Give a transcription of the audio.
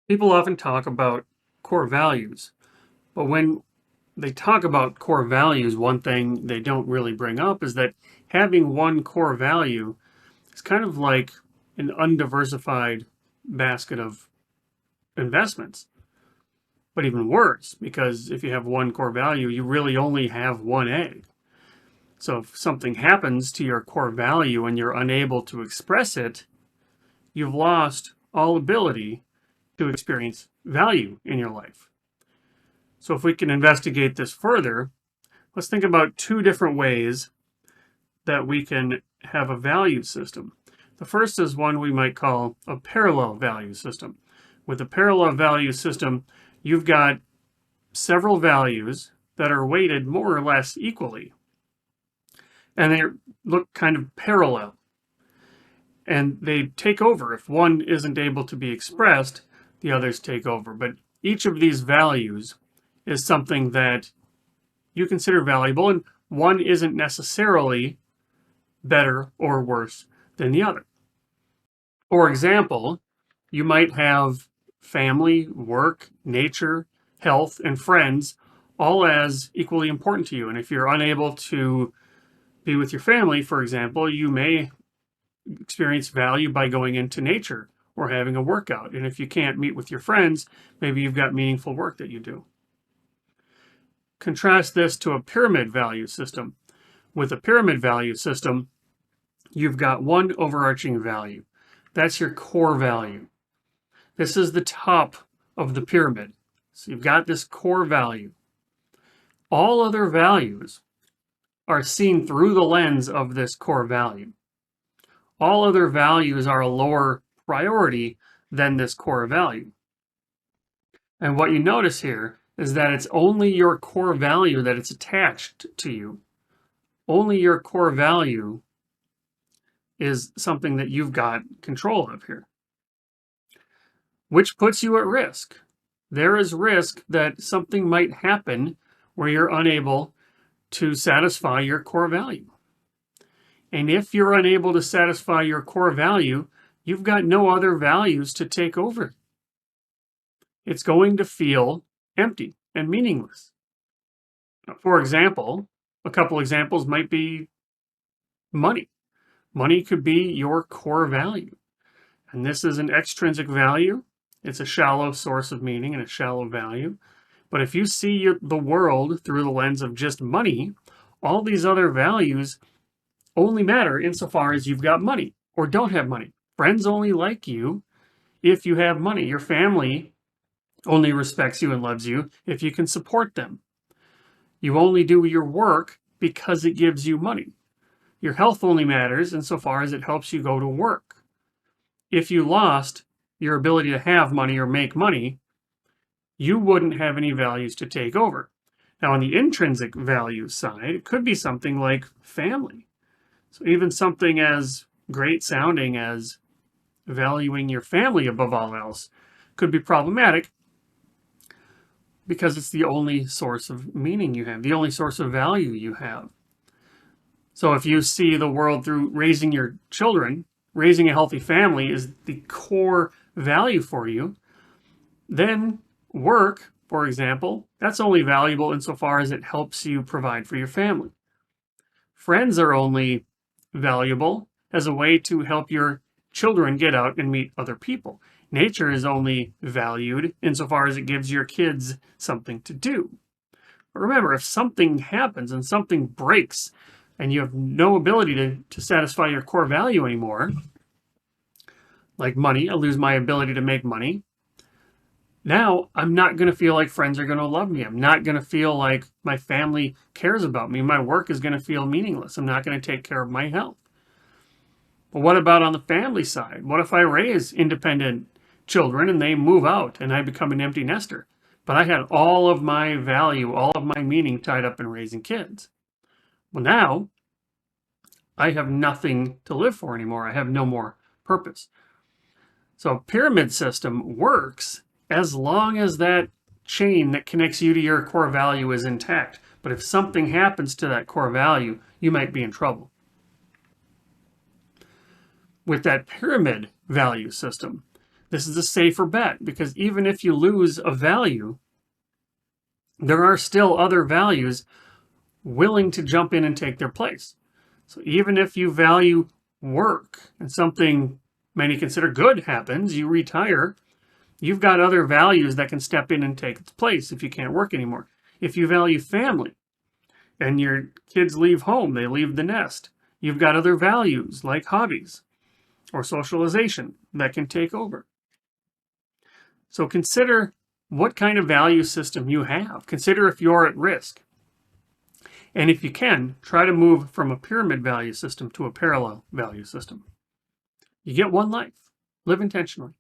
People often talk about core values, but when they talk about core values, one thing they don't really bring up is that having one core value is kind of like an undiversified basket of investments. But even worse, because if you have one core value, you really only have one egg. So if something happens to your core value and you're unable to express it, you've lost all ability to experience value in your life. So if we can investigate this further, let's think about two different ways that we can have a value system. The first is one we might call a parallel value system. With a parallel value system, you've got several values that are weighted more or less equally, and they look kind of parallel. And they take over. If one isn't able to be expressed, the others take over. But each of these values is something that you consider valuable, and one isn't necessarily better or worse than the other. For example, you might have family, work, nature, health, and friends all as equally important to you. And if you're unable to be with your family, for example, you may experience value by going into nature or having a workout. And if you can't meet with your friends, maybe you've got meaningful work that you do. Contrast this to a pyramid value system. With a pyramid value system, you've got one overarching value. That's your core value. This is the top of the pyramid. So you've got this core value. All other values are seen through the lens of this core value. All other values are a lower priority than this core value. And what you notice here is that it's only your core value that it's attached to you. Only your core value is something that you've got control of here, which puts you at risk. There is risk that something might happen where you're unable to satisfy your core value. And if you're unable to satisfy your core value, you've got no other values to take over. It's going to feel empty and meaningless. For example, a couple examples might be money. Money could be your core value. And this is an extrinsic value. It's a shallow source of meaning and a shallow value. But if you see the world through the lens of just money, all these other values only matter insofar as you've got money or don't have money. Friends only like you if you have money. Your family only respects you and loves you if you can support them. You only do your work because it gives you money. Your health only matters insofar as it helps you go to work. If you lost your ability to have money or make money, you wouldn't have any values to take over. Now, on the intrinsic value side, it could be something like family. So even something as great sounding as valuing your family above all else could be problematic because it's the only source of meaning you have, the only source of value you have. So if you see the world through raising your children, raising a healthy family is the core value for you, then work, for example, that's only valuable insofar as it helps you provide for your family. Friends are only valuable as a way to help your children get out and meet other people. Nature is only valued insofar as it gives your kids something to do. But remember, if something happens and something breaks and you have no ability to satisfy your core value anymore, like money, I lose my ability to make money. Now I'm not going to feel like friends are going to love me. I'm not going to feel like my family cares about me. My work is going to feel meaningless. I'm not going to take care of my health. But what about on the family side? What if I raise independent children and they move out and I become an empty nester? But I had all of my value, all of my meaning tied up in raising kids. Well, now I have nothing to live for anymore. I have no more purpose. So a pyramid system works as long as that chain that connects you to your core value is intact. But if something happens to that core value, you might be in trouble. With that pyramid value system, This is a safer bet because even if you lose a value, there are still other values willing to jump in and take their place. So even if you value work and something many consider good happens, you retire, you've got other values that can step in and take its place if you can't work anymore. If you value family and your kids leave home, they leave the nest, you've got other values like hobbies or socialization that can take over. So consider what kind of value system you have. Consider if you're at risk. And if you can, try to move from a pyramid value system to a parallel value system. You get one life. Live intentionally.